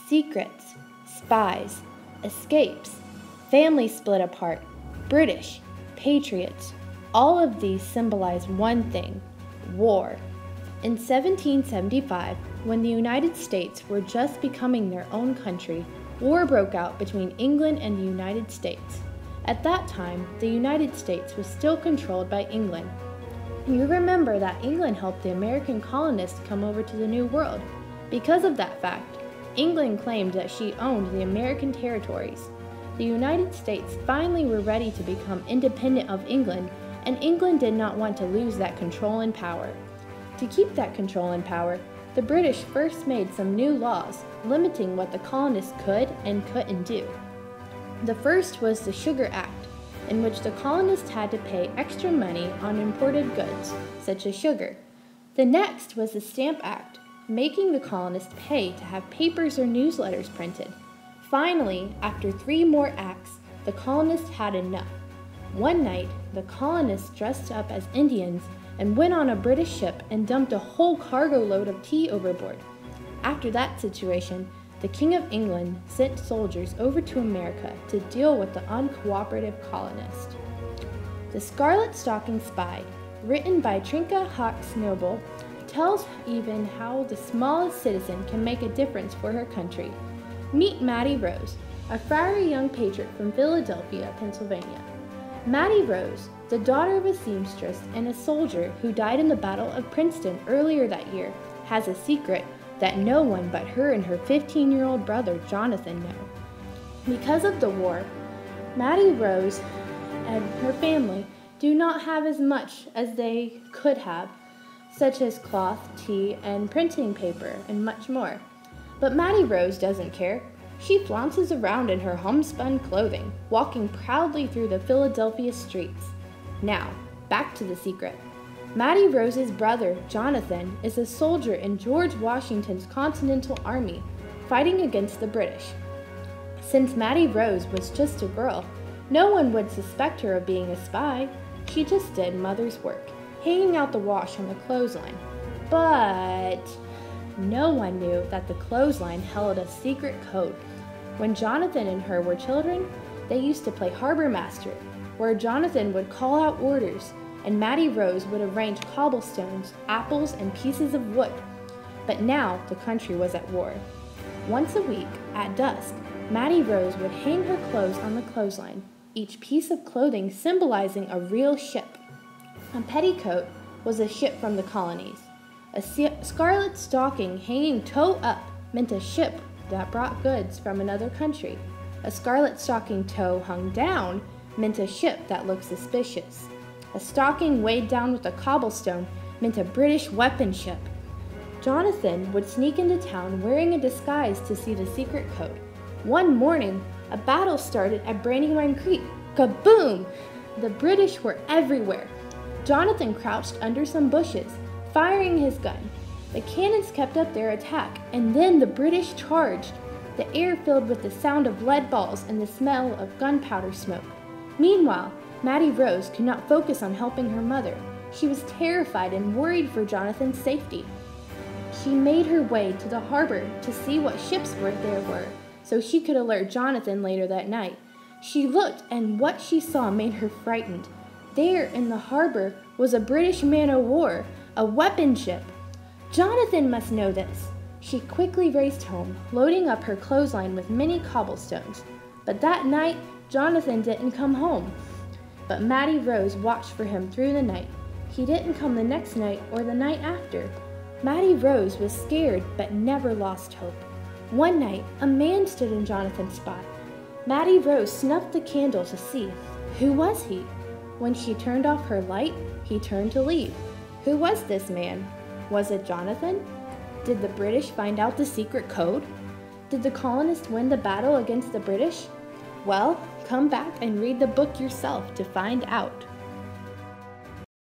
secrets, spies, escapes, families split apart, British, patriots. All of these symbolize one thing: war. In 1775, when the United States were just becoming their own country, war broke out between England and the United States. At that time, the United States was still controlled by England. You remember that England helped the American colonists come over to the New World. Because of that fact, England claimed that she owned the American territories. The United States finally were ready to become independent of England, and England did not want to lose that control and power. To keep that control and power, the British first made some new laws limiting what the colonists could and couldn't do. The first was the Sugar Act, in which the colonists had to pay extra money on imported goods, such as sugar. The next was the Stamp Act, making the colonists pay to have papers or newsletters printed. Finally, after 3 more acts, the colonists had enough. One night, the colonists dressed up as Indians and went on a British ship and dumped a whole cargo load of tea overboard. After that situation, the King of England sent soldiers over to America to deal with the uncooperative colonists. The Scarlet Stockings Spy, written by Trinka Hawks Noble, tells even how the smallest citizen can make a difference for her country. Meet Mattie Rose, a fiery young patriot from Philadelphia, Pennsylvania. Mattie Rose, the daughter of a seamstress and a soldier who died in the Battle of Princeton earlier that year, has a secret that no one but her and her 15-year-old brother Jonathan know. Because of the war, Mattie Rose and her family do not have as much as they could have, such as cloth, tea, and printing paper, and much more. But Mattie Rose doesn't care. She flounces around in her homespun clothing, walking proudly through the Philadelphia streets. Now, back to the secret. Mattie Rose's brother, Jonathan, is a soldier in George Washington's Continental Army, fighting against the British. Since Mattie Rose was just a girl, no one would suspect her of being a spy. She just did mother's work, hanging out the wash on the clothesline. But no one knew that the clothesline held a secret code. When Jonathan and her were children, they used to play harbor master, where Jonathan would call out orders, and Mattie Rose would arrange cobblestones, apples, and pieces of wood. But now the country was at war. Once a week, at dusk, Mattie Rose would hang her clothes on the clothesline, each piece of clothing symbolizing a real ship. A petticoat was a ship from the colonies. A scarlet stocking hanging toe up meant a ship that brought goods from another country. A scarlet stocking toe hung down meant a ship that looked suspicious. A stocking weighed down with a cobblestone meant a British weapon ship. Jonathan would sneak into town wearing a disguise to see the secret code. One morning, a battle started at Brandywine Creek. Kaboom! The British were everywhere. Jonathan crouched under some bushes, firing his gun. The cannons kept up their attack, and then the British charged. The air filled with the sound of lead balls and the smell of gunpowder smoke. Meanwhile, Mattie Rose could not focus on helping her mother. She was terrified and worried for Jonathan's safety. She made her way to the harbor to see what ships there were, so she could alert Jonathan later that night. She looked, and what she saw made her frightened. There in the harbor was a British man-o'-war, a weapon ship. Jonathan must know this. She quickly raced home, loading up her clothesline with many cobblestones. But that night, Jonathan didn't come home. But Mattie Rose watched for him through the night. He didn't come the next night or the night after. Mattie Rose was scared but never lost hope. One night, a man stood in Jonathan's spot. Mattie Rose snuffed the candle to see. Who was he? When she turned off her light, he turned to leave. Who was this man? Was it Jonathan? Did the British find out the secret code? Did the colonists win the battle against the British? Well, come back and read the book yourself to find out.